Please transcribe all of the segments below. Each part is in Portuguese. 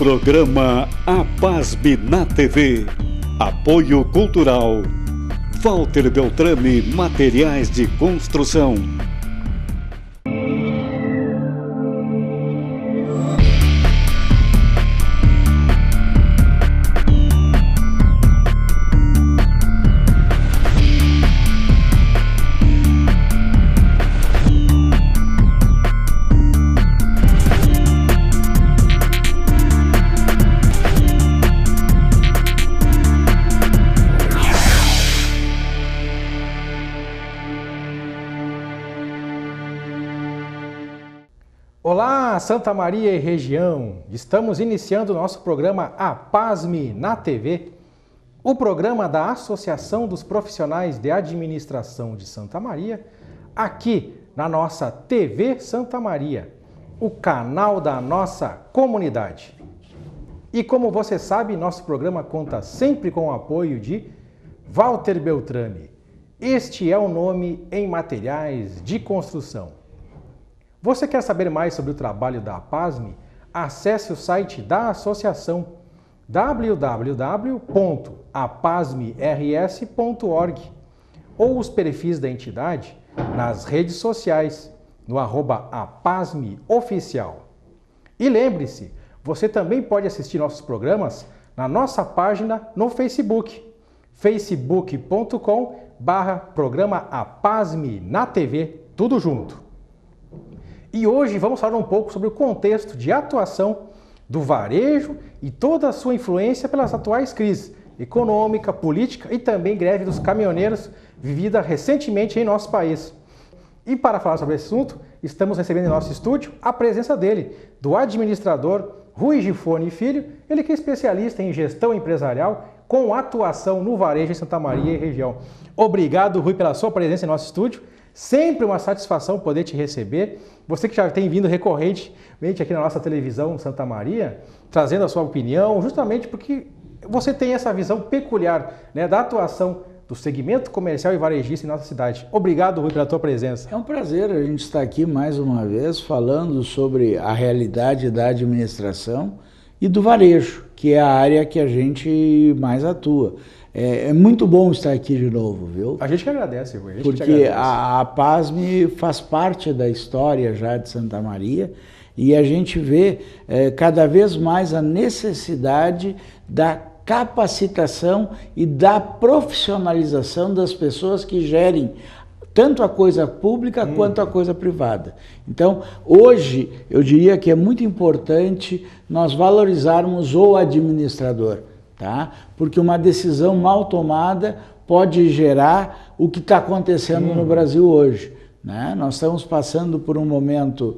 Programa APASB na TV. Apoio Cultural. Walter Beltrame Materiais de Construção. Olá, Santa Maria e região! Estamos iniciando o nosso programa APASM na TV, o programa da Associação dos Profissionais de Administração de Santa Maria, aqui na nossa TV Santa Maria, o canal da nossa comunidade. E como você sabe, nosso programa conta sempre com o apoio de Walter Beltrame. Este é o nome em materiais de construção. Você quer saber mais sobre o trabalho da APASM? Acesse o site da associação www.apasmrs.org ou os perfis da entidade nas redes sociais no @apasmoficial. E lembre-se, você também pode assistir nossos programas na nossa página no Facebook, facebook.com/programa APASM na TV, tudo junto. E hoje vamos falar um pouco sobre o contexto de atuação do varejo e toda a sua influência pelas atuais crises econômica, política e também greve dos caminhoneiros vivida recentemente em nosso país. E para falar sobre esse assunto, estamos recebendo em nosso estúdio a presença dele, do administrador Rui Gifone Filho, ele que é especialista em gestão empresarial com atuação no varejo em Santa Maria e região. Obrigado, Rui, pela sua presença em nosso estúdio. Sempre uma satisfação poder te receber. Você que já tem vindo recorrentemente aqui na nossa televisão Santa Maria, trazendo a sua opinião, justamente porque você tem essa visão peculiar, né, da atuação do segmento comercial e varejista em nossa cidade. Obrigado, Rui, pela tua presença. É um prazer a gente estar aqui mais uma vez falando sobre a realidade da administração e do varejo, que é a área que a gente mais atua. É muito bom estar aqui de novo, viu? A gente que agradece, Rui. Porque a APASM faz parte da história já de Santa Maria e a gente vê cada vez mais a necessidade da capacitação e da profissionalização das pessoas que gerem tanto a coisa pública quanto a coisa privada. Então, hoje, eu diria que é muito importante nós valorizarmos o administrador. Tá? Porque uma decisão mal tomada pode gerar o que está acontecendo no Brasil hoje. Né? Nós estamos passando por um momento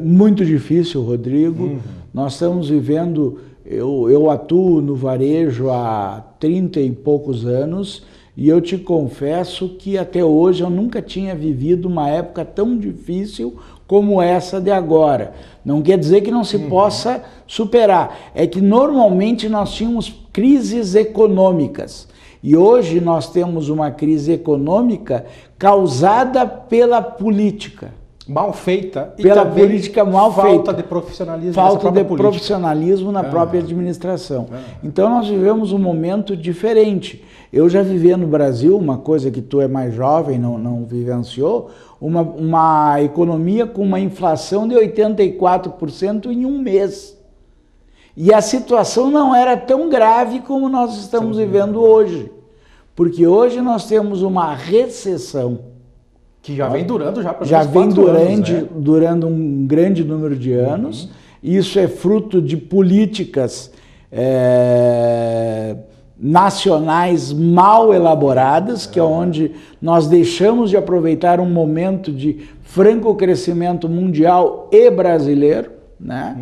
muito difícil, Rodrigo. Nós estamos vivendo, eu atuo no varejo há 30 e poucos anos e eu te confesso que até hoje eu nunca tinha vivido uma época tão difícil como essa de agora. Não quer dizer que não se possa superar. É que normalmente nós tínhamos crises econômicas. E hoje nós temos uma crise econômica causada pela política. Mal feita. Pela política mal feita. Falta de profissionalismo. Falta de profissionalismo na própria administração. Então nós vivemos um momento diferente. Eu já vivi no Brasil, uma coisa que tu é mais jovem, não vivenciou, uma economia com uma inflação de 84% em um mês. E a situação não era tão grave como nós estamos vivendo hoje. Porque hoje nós temos uma recessão. Que já vem durando durando um grande número de anos. Isso é fruto de políticas nacionais mal elaboradas, que é onde nós deixamos de aproveitar um momento de franco crescimento mundial e brasileiro, né?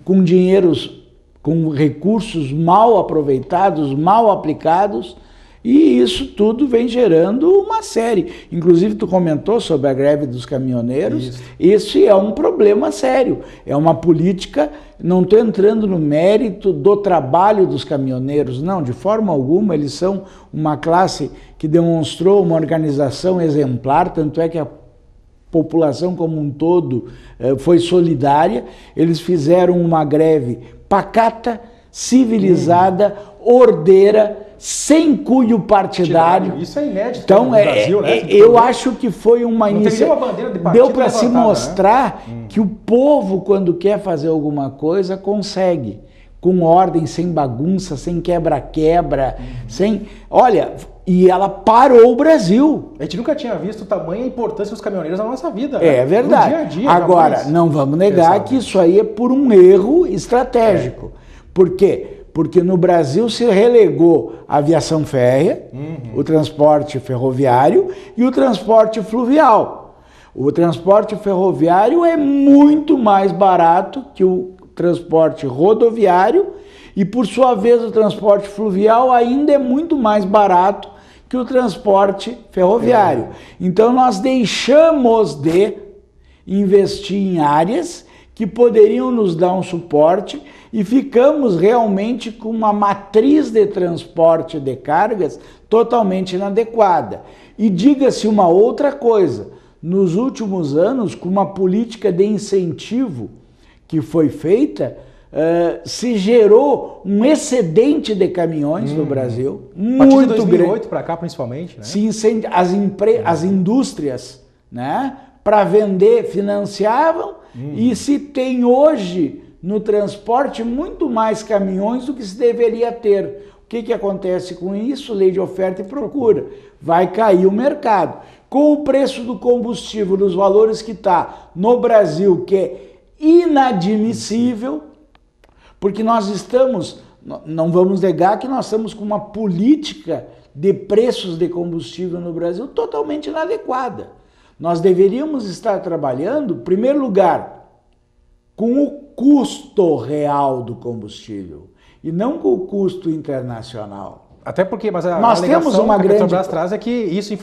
Com dinheiros, com recursos mal aproveitados, mal aplicados, e isso tudo vem gerando uma série. Inclusive, tu comentou sobre a greve dos caminhoneiros. Esse é um problema sério. É uma política, não estou entrando no mérito do trabalho dos caminhoneiros, não, de forma alguma. Eles são uma classe que demonstrou uma organização exemplar, tanto é que população como um todo foi solidária. Eles fizeram uma greve pacata, civilizada, ordeira, sem cunho partidário. Isso é inédito então, no Brasil, né? Eu acho que foi uma iniciativa. Deu para se mostrar, né, que o povo, quando quer fazer alguma coisa, consegue. Com ordem, sem bagunça, sem quebra-quebra, sem... Olha, e ela parou o Brasil. A gente nunca tinha visto tamanha importância dos caminhoneiros na nossa vida. É verdade. No dia a dia, agora, não vamos negar que isso aí é por um erro estratégico. Por quê? Porque no Brasil se relegou a aviação férrea, o transporte ferroviário e o transporte fluvial. O transporte ferroviário é muito mais barato que o transporte rodoviário e, por sua vez, o transporte fluvial ainda é muito mais barato que o transporte ferroviário. Então, nós deixamos de investir em áreas que poderiam nos dar um suporte e ficamos realmente com uma matriz de transporte de cargas totalmente inadequada. E diga-se uma outra coisa, nos últimos anos, com uma política de incentivo que foi feita, se gerou um excedente de caminhões no Brasil, muito grande. De 2008 para cá, principalmente, né? Sim, as indústrias, né, para vender financiavam, e se tem hoje no transporte muito mais caminhões do que se deveria ter. O que acontece com isso? Lei de oferta e procura. Vai cair o mercado. Com o preço do combustível, nos valores que está no Brasil, que é inadmissível, porque nós estamos, não vamos negar que nós estamos com uma política de preços de combustível no Brasil totalmente inadequada. Nós deveríamos estar trabalhando, em primeiro lugar, com o custo real do combustível e não com o custo internacional. Até porque, mas nós temos uma que a grande... Petrobras traz é que isso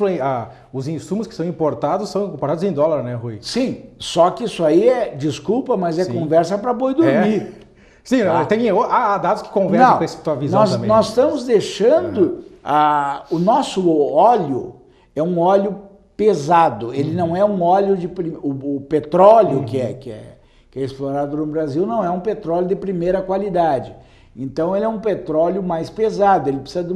os insumos que são importados são comprados em dólar, né, Rui? Sim, só que isso aí é, desculpa, mas é conversa para boi dormir. Sim, tá? Tem dados que conversam com essa tua visão também. Nós estamos deixando... o nosso óleo é um óleo pesado, ele não é um óleo de... O petróleo que é explorado no Brasil não é um petróleo de primeira qualidade. Então ele é um petróleo mais pesado, ele precisa de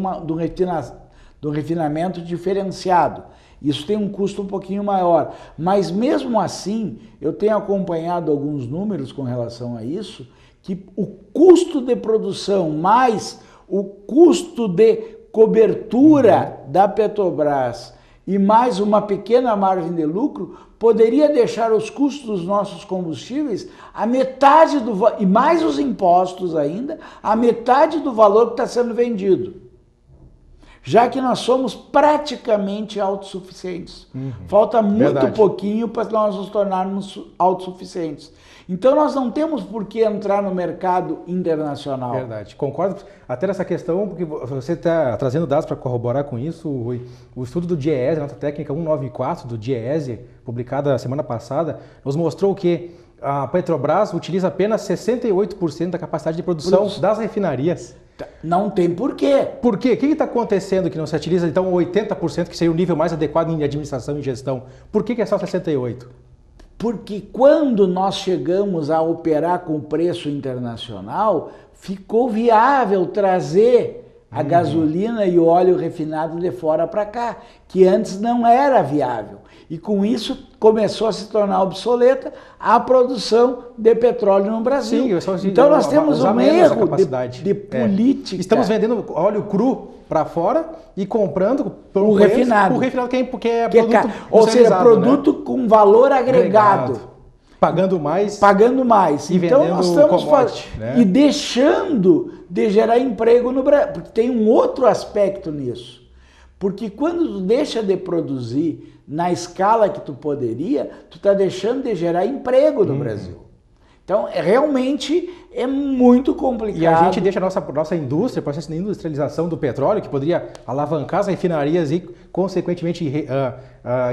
um refinamento diferenciado. Isso tem um custo um pouquinho maior. Mas mesmo assim, eu tenho acompanhado alguns números com relação a isso, que o custo de produção mais o custo de cobertura da Petrobras e mais uma pequena margem de lucro poderia deixar os custos dos nossos combustíveis a metade e mais os impostos ainda, a metade do valor que está sendo vendido. Já que nós somos praticamente autossuficientes. Falta muito pouquinho para nós nos tornarmos autossuficientes. Então nós não temos por que entrar no mercado internacional. Verdade, concordo. Até nessa questão, porque você está trazendo dados para corroborar com isso, Rui. O estudo do DIEESE, a nota técnica 194 do DIEESE, publicada semana passada, nos mostrou que a Petrobras utiliza apenas 68% da capacidade de produção das refinarias. Não tem porquê. Por quê? O que está acontecendo que não se utiliza, então, 80%, que seria o nível mais adequado em administração e gestão? Por que é só 68%? Porque quando nós chegamos a operar com preço internacional, ficou viável trazer a gasolina e o óleo refinado de fora para cá, que antes não era viável. E com isso começou a se tornar obsoleta a produção de petróleo no Brasil. Sim, então nós temos um erro de política. Estamos vendendo óleo cru para fora e comprando o refinado. O refinado que é produto ou seja, produto, né, com valor agregado. Pagando mais. E então nós estamos né? E deixando de gerar emprego no Brasil. Porque tem um outro aspecto nisso. Porque quando tu deixa de produzir na escala que tu poderia, tu está deixando de gerar emprego no Brasil. Então, realmente é muito complicado. E a gente deixa a nossa indústria, o processo de industrialização do petróleo, que poderia alavancar as refinarias e, consequentemente,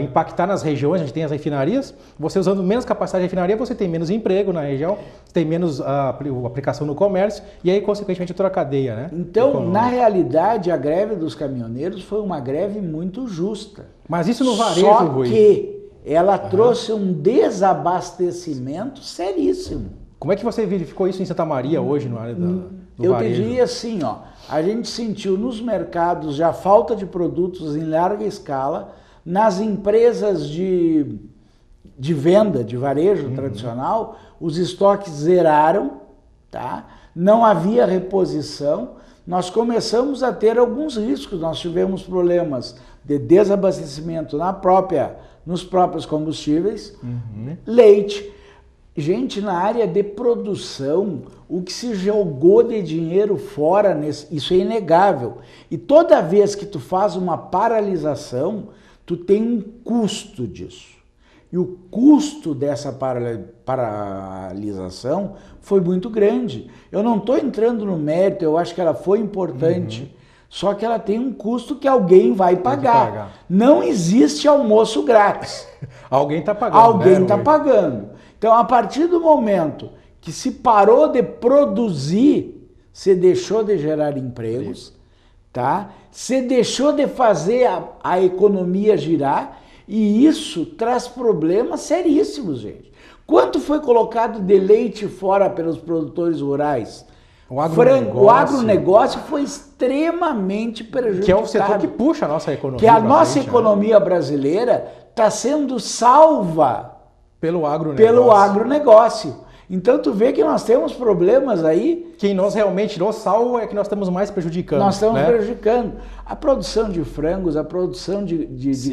impactar nas regiões onde tem as refinarias. Você usando menos capacidade de refinaria, você tem menos emprego na região, tem menos aplicação no comércio e aí, consequentemente, toda a cadeia, né? Então, na realidade, a greve dos caminhoneiros foi uma greve muito justa. Mas isso no varejo, Rui. ela trouxe um desabastecimento seríssimo. Como é que você verificou isso em Santa Maria hoje, no área do Eu varejo? te diria assim, ó, a gente sentiu nos mercados já falta de produtos em larga escala, nas empresas de venda, de varejo tradicional, os estoques zeraram, tá? Não havia reposição, nós começamos a ter alguns riscos, nós tivemos problemas de desabastecimento nos próprios combustíveis, leite. Gente, na área de produção, o que se jogou de dinheiro fora, isso é inegável. E toda vez que tu faz uma paralisação, tu tem um custo disso. E o custo dessa paralisação foi muito grande. Eu não estou entrando no mérito, eu acho que ela foi importante, só que ela tem um custo que alguém vai pagar. Não existe almoço grátis. Alguém está pagando. Alguém está pagando. Então, a partir do momento que se parou de produzir, se deixou de gerar empregos, tá? Se deixou de fazer a economia girar, e isso traz problemas seríssimos, gente. Quanto foi colocado de leite fora pelos produtores rurais? O agronegócio foi extremamente prejudicado. Que é o setor que puxa a nossa economia. Que a nossa economia brasileira está sendo salva pelo agronegócio. Então tu vê que nós temos problemas aí. Quem nós realmente nos salva é que nós estamos mais prejudicando. Nós estamos prejudicando. A produção de frangos, a produção de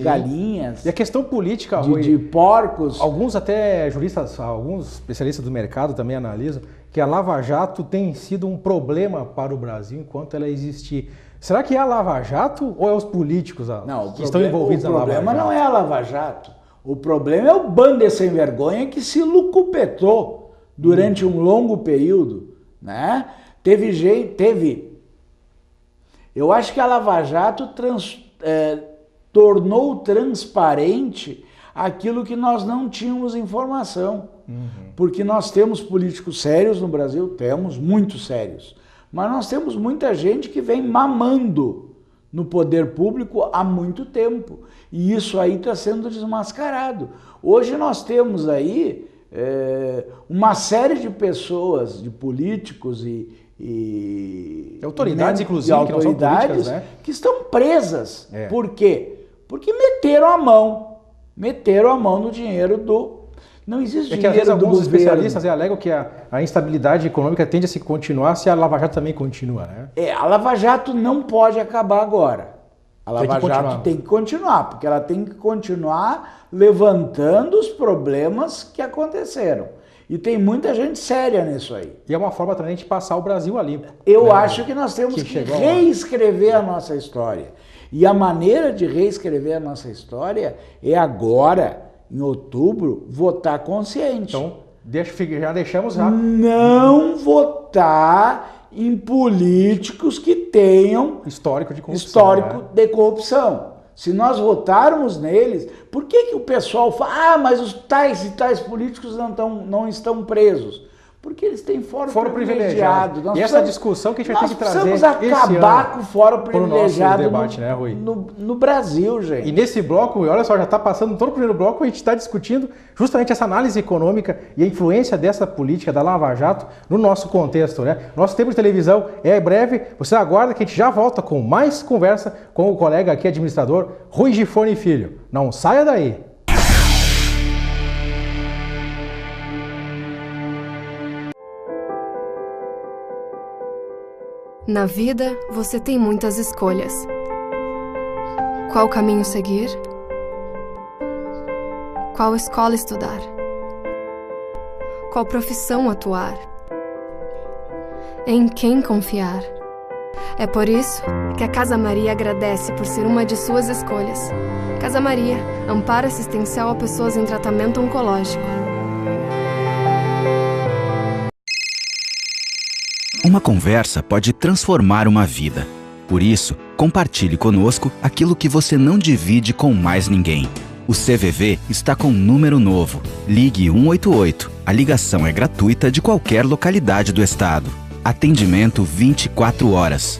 galinhas. E a questão política, de porcos. Alguns até juristas, alguns especialistas do mercado também analisam que a Lava Jato tem sido um problema para o Brasil enquanto ela existir. Será que é a Lava Jato ou é os políticos que estão envolvidos na Lava Jato? O problema não é a Lava Jato. O problema é o bando de sem vergonha que se lucupetou durante um longo período, né? Eu acho que a Lava Jato tornou transparente aquilo que nós não tínhamos informação. Porque nós temos políticos sérios no Brasil, temos muito sérios, mas nós temos muita gente que vem mamando no poder público há muito tempo. E isso aí está sendo desmascarado. Hoje nós temos aí uma série de pessoas, de políticos e autoridades, inclusive, que não são políticas, né? Que estão presas. Por quê? Porque meteram a mão no dinheiro do... Não existe dinheiro do governo. Às vezes alguns especialistas alegam que a instabilidade econômica tende a se continuar se a Lava Jato também continua, né? A Lava Jato não pode acabar agora. A Lava Jato tem que continuar, porque ela tem que continuar levantando os problemas que aconteceram. E tem muita gente séria nisso aí. E é uma forma também de passar o Brasil a limpo. Eu acho que nós temos que reescrever a nossa história. E a maneira de reescrever a nossa história é agora, em outubro, votar consciente. Então, já deixamos já. Não votar em políticos que tenham histórico de corrupção. Se nós votarmos neles, por que o pessoal fala, mas os tais e tais políticos não estão presos? Porque eles têm foro privilegiado. E essa discussão que a gente vai ter que trazer esse ano. Nós precisamos acabar com o foro privilegiado debate, né, Rui? no Brasil, gente. E nesse bloco, olha só, já está passando todo o primeiro bloco, a gente está discutindo justamente essa análise econômica e a influência dessa política da Lava Jato no nosso contexto, né? Nosso tempo de televisão é breve, você aguarda que a gente já volta com mais conversa com o colega aqui, administrador, Rui Gifone Filho. Não saia daí! Na vida, você tem muitas escolhas. Qual caminho seguir? Qual escola estudar? Qual profissão atuar? Em quem confiar? É por isso que a Casa Maria agradece por ser uma de suas escolhas. Casa Maria, amparo assistencial a pessoas em tratamento oncológico. Uma conversa pode transformar uma vida. Por isso, compartilhe conosco aquilo que você não divide com mais ninguém. O CVV está com um número novo. Ligue 188. A ligação é gratuita de qualquer localidade do estado. Atendimento 24 horas.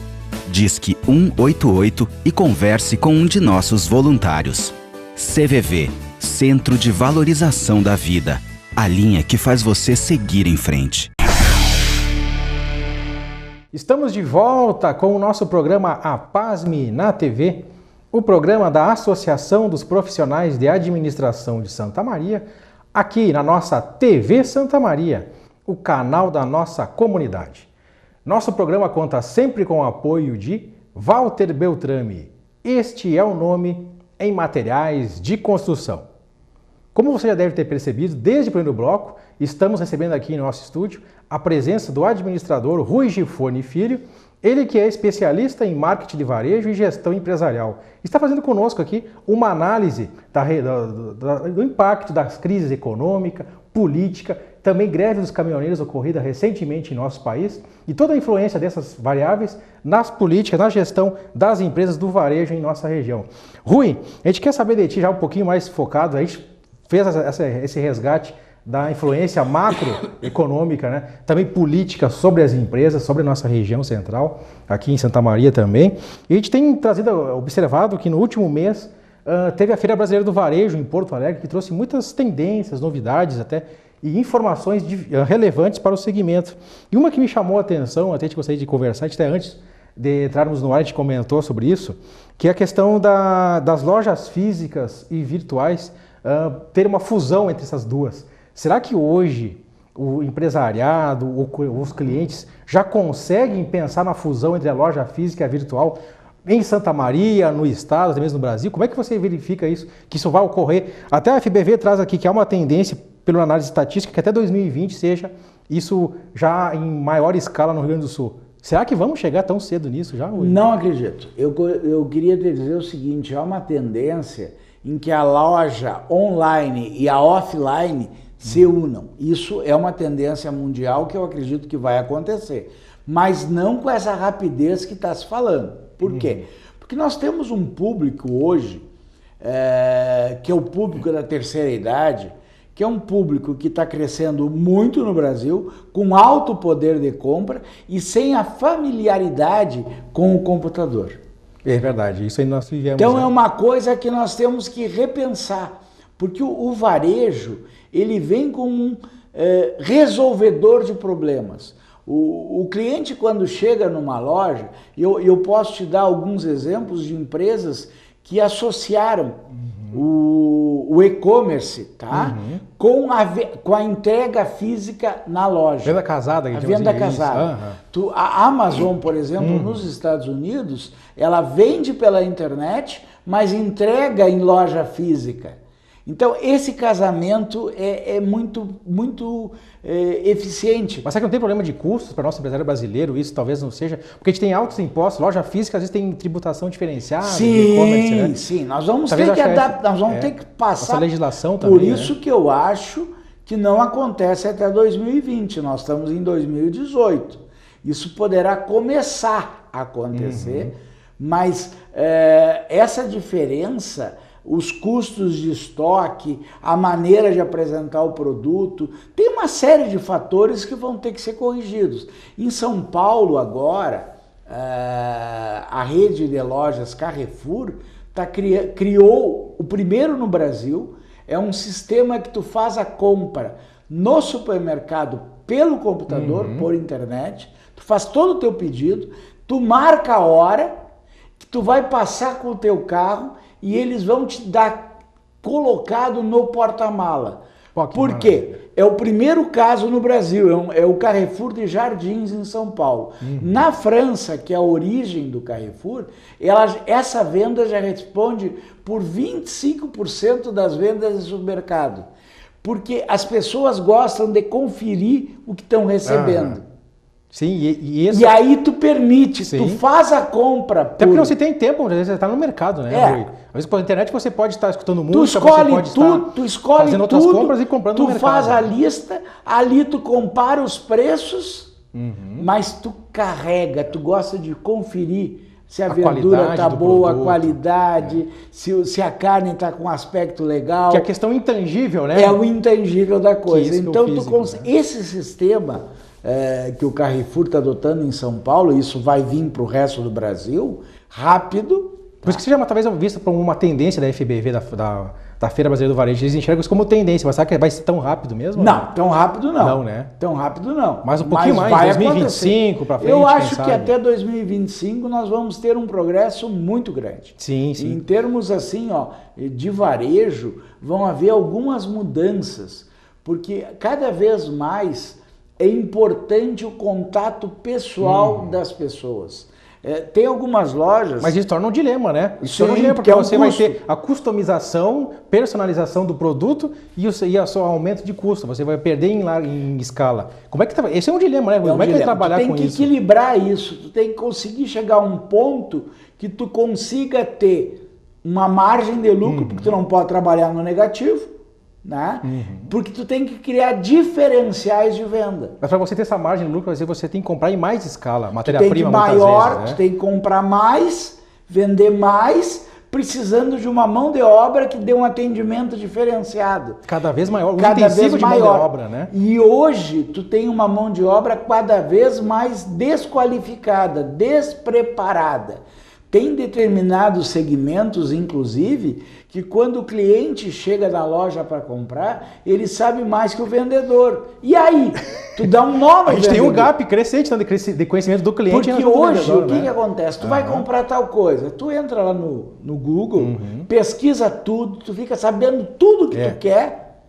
Disque 188 e converse com um de nossos voluntários. CVV. Centro de Valorização da Vida. A linha que faz você seguir em frente. Estamos de volta com o nosso programa APASME na TV, o programa da Associação dos Profissionais de Administração de Santa Maria, aqui na nossa TV Santa Maria, o canal da nossa comunidade. Nosso programa conta sempre com o apoio de Walter Beltrame. Este é o nome em materiais de construção. Como você já deve ter percebido, desde o primeiro bloco, estamos recebendo aqui no nosso estúdio a presença do administrador Rui Gifone Filho, ele que é especialista em marketing de varejo e gestão empresarial. Está fazendo conosco aqui uma análise do impacto das crises econômica, política, também greve dos caminhoneiros ocorrida recentemente em nosso país e toda a influência dessas variáveis nas políticas, na gestão das empresas do varejo em nossa região. Rui, a gente quer saber de ti já um pouquinho mais focado, a gente fez esse resgate da influência macroeconômica, né? Também política sobre as empresas, sobre a nossa região central, aqui em Santa Maria também. E a gente tem observado que no último mês teve a Feira Brasileira do Varejo em Porto Alegre, que trouxe muitas tendências, novidades até, e informações relevantes para o segmento. E uma que me chamou a atenção, até a gente gostaria de conversar, até antes de entrarmos no ar, a gente comentou sobre isso, que é a questão das lojas físicas e virtuais ter uma fusão entre essas duas. Será que hoje o empresariado, os clientes já conseguem pensar na fusão entre a loja física e a virtual em Santa Maria, no estado, até mesmo no Brasil? Como é que você verifica isso, que isso vai ocorrer? Até a FBV traz aqui que há uma tendência, pela análise estatística, que até 2020 seja isso já em maior escala no Rio Grande do Sul. Será que vamos chegar tão cedo nisso já, Rui? Não acredito. Eu queria te dizer o seguinte, há uma tendência em que a loja online e a offline se unam. Isso é uma tendência mundial que eu acredito que vai acontecer, mas não com essa rapidez que está se falando. Por quê? Porque nós temos um público hoje, que é o público da terceira idade, que é um público que está crescendo muito no Brasil, com alto poder de compra e sem a familiaridade com o computador. É verdade, isso aí nós vivemos. Então é uma coisa que nós temos que repensar, porque o varejo, ele vem como um resolvedor de problemas. O cliente, quando chega numa loja, eu posso te dar alguns exemplos de empresas que associaram o e-commerce, tá? Com a entrega física na loja. Venda casada. A venda casada. A Amazon, por exemplo, nos Estados Unidos, ela vende pela internet, mas entrega em loja física. Então, esse casamento é muito eficiente. Mas será que não tem problema de custos para o nosso empresário brasileiro? Isso talvez não seja... Porque a gente tem altos impostos, loja física às vezes tem tributação diferenciada. Sim, né? Sim. Nós vamos ter que adaptar, nós vamos ter que passar... Essa legislação também, por isso, né? Que eu acho que não acontece até 2020. Nós estamos em 2018. Isso poderá começar a acontecer, mas essa diferença... Os custos de estoque, a maneira de apresentar o produto, tem uma série de fatores que vão ter que ser corrigidos. Em São Paulo agora, a rede de lojas Carrefour criou o primeiro no Brasil, é um sistema que tu faz a compra no supermercado pelo computador, por internet, tu faz todo o teu pedido, tu marca a hora que tu vai passar com o teu carro e eles vão te dar colocado no porta-mala. Por quê? É o primeiro caso no Brasil, é o Carrefour de Jardins, em São Paulo. Na França, que é a origem do Carrefour, essa venda já responde por 25% das vendas do supermercado. Porque as pessoas gostam de conferir o que estão recebendo. Sim, e aí tu permite, tu faz a compra. Até porque você tem tempo, às vezes você está no mercado, né? Às vezes pela internet você pode estar escutando música, tu escolhe fazendo outras compras e comprando no mercado. Tu faz a lista, ali tu compara os preços, mas tu carrega, tu gosta de conferir se a verdura está boa, a qualidade, se a carne está com um aspecto legal. Que é a questão intangível, né? É o intangível da coisa. Então, esse sistema que o Carrefour está adotando em São Paulo, isso vai vir para o resto do Brasil, rápido, Por isso que seja talvez vista como uma tendência da FBV, da Feira Brasileira do Varejo. Eles enxergam isso como tendência, mas será que vai ser tão rápido mesmo? Não, tão rápido não. Não, né? Tão rápido não. Mas um pouquinho mais, 2025 para frente, eu acho quem que sabe? até 2025 nós vamos ter um progresso muito grande. Sim, sim. Em termos assim, ó, de varejo, vão haver algumas mudanças, porque cada vez mais é importante o contato pessoal das pessoas. Tem algumas lojas... Mas isso torna um dilema, né? Isso torna um Sim, dilema, porque é um você vai custo. ter a customização, personalização do produto e o seu aumento de custo. Você vai perder em escala. Como é que esse é um dilema, né? Como é que vai trabalhar com isso? Tu tem que equilibrar isso. Tu tem que conseguir chegar a um ponto que tu consiga ter uma margem de lucro, porque tu não pode trabalhar no negativo, né? Porque tu tem que criar diferenciais de venda. Mas para você ter essa margem de lucro, você tem que comprar em mais escala, Tu tem que matéria-prima muitas maior, vezes, né? tu tem que comprar mais, vender mais, precisando de uma mão de obra que dê um atendimento diferenciado. Cada vez maior, o Cada intensivo vez de mão maior. de obra, né? E hoje tu tem uma mão de obra cada vez mais desqualificada, despreparada. Tem determinados segmentos, inclusive, que quando o cliente chega na loja para comprar, ele sabe mais que o vendedor. E aí? Tu dá um nó no A gente tem um vendedor. gap crescente então, de conhecimento do cliente. Porque e do hoje, vendedor, o que, né? que acontece? Tu vai comprar tal coisa, tu entra lá no Google, pesquisa tudo, tu fica sabendo tudo que tu quer,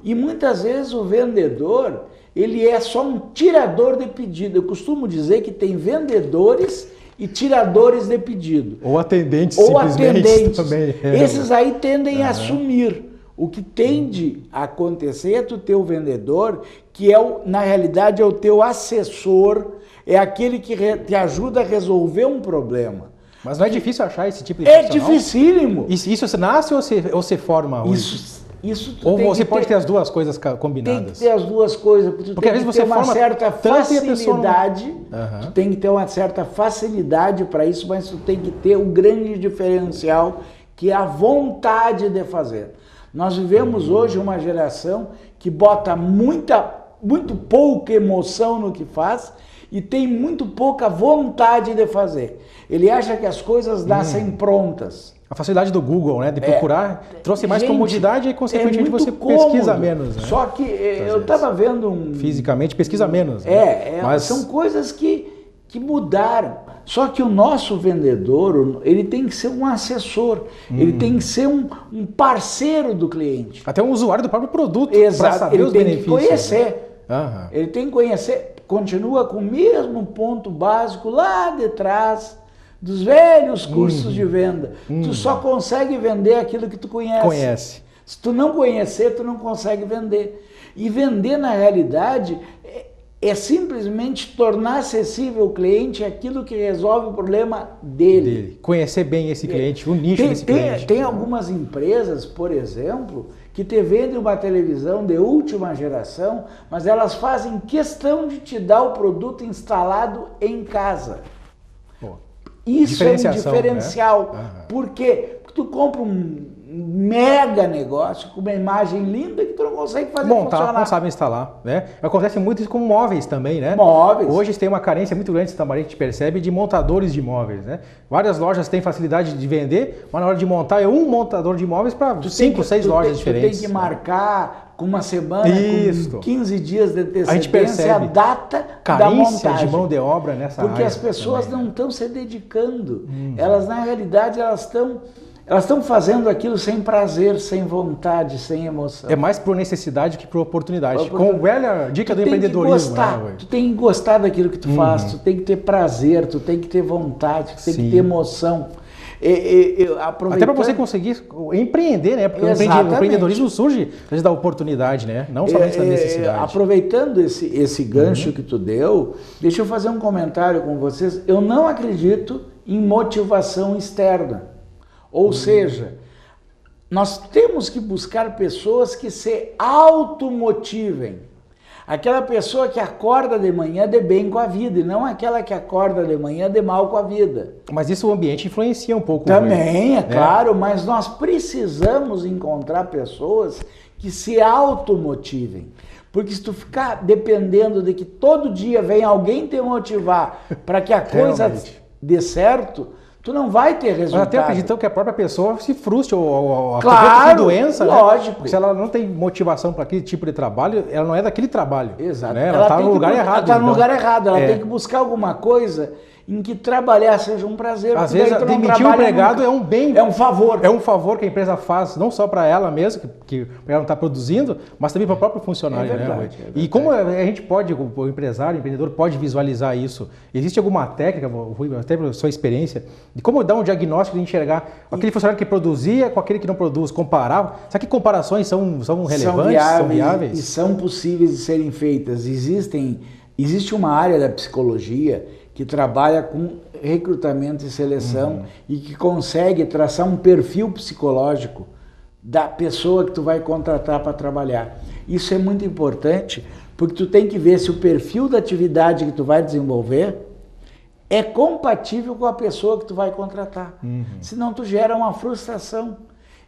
e muitas vezes o vendedor, ele é só um tirador de pedido. Eu costumo dizer que tem vendedores e tiradores de pedido. Ou atendentes, Ou simplesmente. atendentes. Também. Esses aí tendem a assumir. O que tende a acontecer é tu ter o vendedor, que na realidade é o teu assessor, é aquele que te ajuda a resolver um problema. Mas não é difícil achar esse tipo de É profissional? dificílimo. Isso você nasce ou você forma hoje? Isso tu Ou tem você que pode ter as duas coisas Tem combinadas? que ter as duas coisas, porque tu Porque tem às que vezes ter você uma forma certa tanto e a pessoa não- facilidade, tu tem que ter uma certa facilidade para isso, mas tu tem que ter o grande diferencial, que é a vontade de fazer. Nós vivemos hoje uma geração que bota muito pouca emoção no que faz e tem muito pouca vontade de fazer. Ele acha que as coisas nascem prontas. A facilidade do Google, né? De procurar, trouxe mais Gente, comodidade e, consequentemente, muito você cômodo. pesquisa menos. Né? Só que eu estava vendo Fisicamente, pesquisa menos. Né? Mas são coisas que mudaram. Só que o nosso vendedor, ele tem que ser um assessor, ele tem que ser um parceiro do cliente. até um usuário do próprio produto, para Exato, saber ele os tem benefícios. que conhecer. Aham. Ele tem que conhecer, continua com o mesmo ponto básico lá de trás dos velhos cursos de venda. Tu só consegue vender aquilo que tu conhece. Se tu não conhecer, tu não consegue vender. E vender, na realidade, é simplesmente tornar acessível ao cliente aquilo que resolve o problema dele. Conhecer bem esse cliente, o nicho desse cliente. Tem algumas empresas, por exemplo, que te vendem uma televisão de última geração, mas elas fazem questão de te dar o produto instalado em casa. Pô, Isso é um diferenciação, diferencial. né? Por quê? Porque tu compra um mega negócio com uma imagem linda que tu não consegue fazer funcionar. Não sabe instalar, né? Acontece muito isso com móveis também, né? Móveis. Hoje tem uma carência muito grande, Santa, a gente percebe, de montadores de imóveis, né? Várias lojas têm facilidade de vender, mas na hora de montar é um montador de imóveis para 5, 6 lojas diferentes. Tu tem que marcar com uma semana, Isso. com 15 dias de antecedência, A gente percebe a data da carência montagem. de mão de obra nessa área. Porque as pessoas também, não estão se dedicando. Elas, na realidade, elas estão fazendo aquilo sem prazer, sem vontade, sem emoção. É mais por necessidade que por oportunidade. Com a velha dica do empreendedorismo. Tu tem que gostar daquilo que tu faz, tu tem que ter prazer, tu tem que ter vontade, tu tem que ter emoção. Até para você conseguir empreender, né? Porque o empreendedorismo surge às vezes da oportunidade, né? Não somente da necessidade. Aproveitando esse gancho que tu deu, deixa eu fazer um comentário com vocês. Eu não acredito em motivação externa. Ou seja, nós temos que buscar pessoas que se automotivem. Aquela pessoa que acorda de manhã de bem com a vida, e não aquela que acorda de manhã de mal com a vida. Mas isso o ambiente influencia um pouco. Também, é claro, mas nós precisamos encontrar pessoas que se automotivem. Porque se tu ficar dependendo de que todo dia vem alguém te motivar para que a coisa dê certo, tu não vai ter resultado. Mas até acredito que a própria pessoa se frustre ou claro, doença, lógico. Né? Porque se ela não tem motivação para aquele tipo de trabalho, ela não é daquele trabalho. Exato. Né? Ela está no lugar errado. Ela está no lugar errado, ela tem que buscar alguma coisa em que trabalhar seja um prazer. Às vezes demitir o empregado é um bem. É um favor. É um favor que a empresa faz, não só para ela mesma, que ela não está produzindo, mas também para o próprio funcionário. É verdade, né, é verdade. E como a gente pode, o empresário, o empreendedor pode visualizar isso? Existe alguma técnica, Rui, até pela sua experiência, de como dar um diagnóstico de enxergar aquele funcionário que produzia com aquele que não produz, comparar? Será que comparações são relevantes, são viáveis? E são possíveis de serem feitas. Existe uma área da psicologia que trabalha com recrutamento e seleção e que consegue traçar um perfil psicológico da pessoa que tu vai contratar para trabalhar. Isso é muito importante, porque tu tem que ver se o perfil da atividade que tu vai desenvolver é compatível com a pessoa que tu vai contratar. Senão tu gera uma frustração.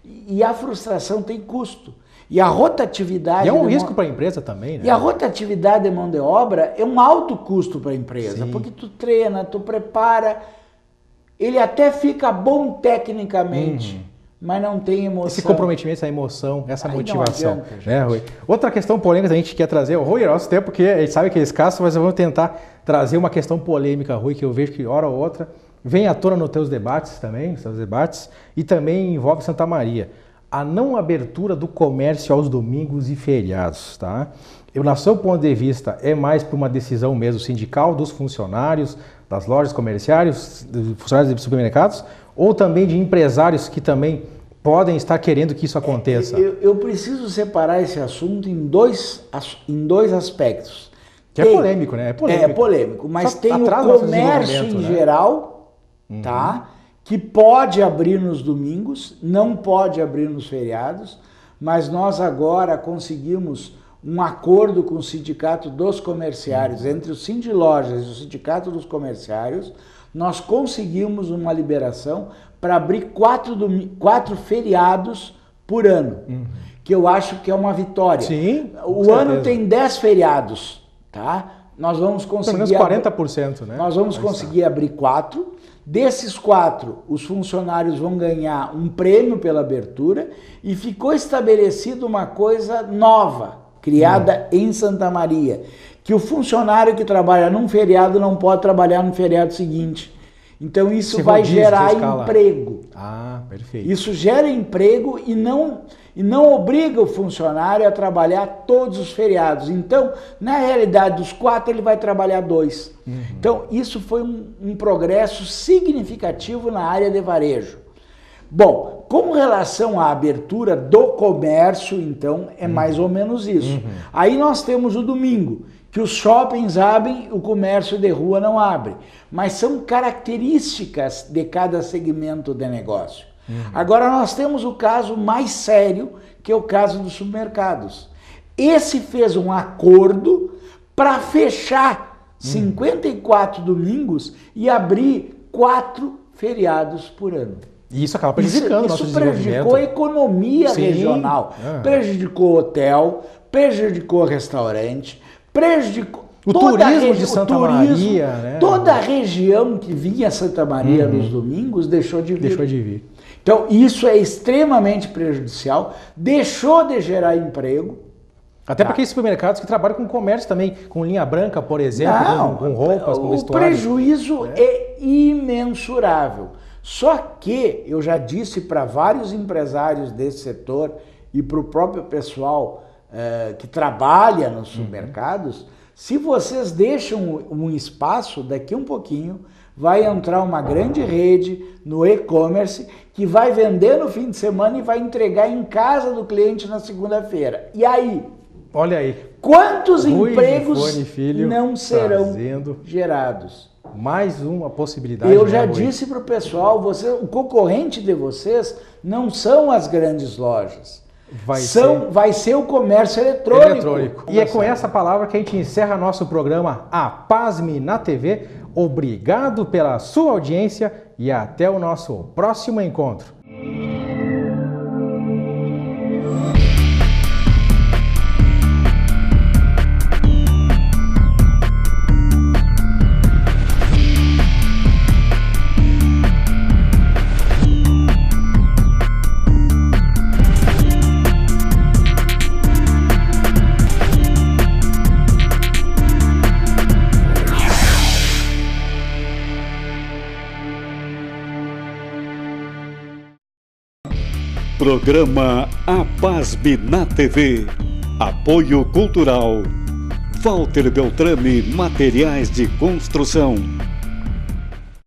E a frustração tem custo. E a rotatividade... E é um risco para a empresa também, né? E a rotatividade de mão de obra é um alto custo para a empresa, porque tu treina, tu prepara, ele até fica bom tecnicamente, mas não tem emoção. Esse comprometimento, essa emoção, essa motivação. Não adianta, né, Rui? Outra questão polêmica que a gente quer trazer, o Rui, nosso tempo, porque a gente sabe que é escasso, mas vamos tentar trazer uma questão polêmica, Rui, que eu vejo que hora ou outra vem à tona nos teus debates também, e também envolve Santa Maria. A não abertura do comércio aos domingos e feriados, tá? Na seu ponto de vista, é mais por uma decisão mesmo sindical dos funcionários, das lojas comerciais, dos funcionários de supermercados, ou também de empresários que também podem estar querendo que isso aconteça? Eu preciso separar esse assunto em dois aspectos. Que é polêmico, né? É polêmico, mas tem o comércio em geral, tá? Que pode abrir nos domingos, não pode abrir nos feriados, mas nós agora conseguimos um acordo com o Sindicato dos Comerciários, entre o Sindilojas e o Sindicato dos Comerciários, nós conseguimos uma liberação para abrir 4 feriados por ano, que eu acho que é uma vitória. Sim, o ano tem 10 feriados, tá? Nós vamos conseguir... Pelo menos 40%, né? Nós vamos conseguir abrir 4. Desses 4, os funcionários vão ganhar um prêmio pela abertura e ficou estabelecida uma coisa nova, criada em Santa Maria, que o funcionário que trabalha num feriado não pode trabalhar no feriado seguinte. Então isso vai gerar emprego. Ah, perfeito. Isso gera emprego e não obriga o funcionário a trabalhar todos os feriados. Então, na realidade, dos 4, ele vai trabalhar 2. Então, isso foi um progresso significativo na área de varejo. Bom, com relação à abertura do comércio, então, é mais ou menos isso. Aí nós temos o domingo, que os shoppings abrem, o comércio de rua não abre. Mas são características de cada segmento de negócio. Agora nós temos o caso mais sério, que é o caso dos supermercados. Esse fez um acordo para fechar 54 domingos e abrir 4 feriados por ano. E isso acaba prejudicando o nosso desenvolvimento. Isso prejudicou a economia regional, prejudicou o hotel, prejudicou o restaurante, prejudicou o turismo de Santa Maria, né? Toda a região que vinha a Santa Maria nos domingos deixou de vir. Então, isso é extremamente prejudicial, deixou de gerar emprego. Até para aqueles supermercados que trabalham com comércio também, com linha branca, por exemplo, com roupas, com vestuário. O prejuízo é imensurável. Só que eu já disse para vários empresários desse setor e para o próprio pessoal que trabalha nos supermercados, se vocês deixam um espaço, daqui um pouquinho vai entrar uma grande rede no e-commerce que vai vender no fim de semana e vai entregar em casa do cliente na segunda-feira. E aí? Olha aí. Quantos empregos não serão trazendo gerados? Mais uma possibilidade. Eu já disse para o pessoal, o concorrente de vocês não são as grandes lojas. Vai ser o comércio eletrônico. E é com essa palavra que a gente encerra nosso programa APASME na TV. Obrigado pela sua audiência e até o nosso próximo encontro. Programa APASB na TV. Apoio Cultural Walter Beltrame Materiais de Construção.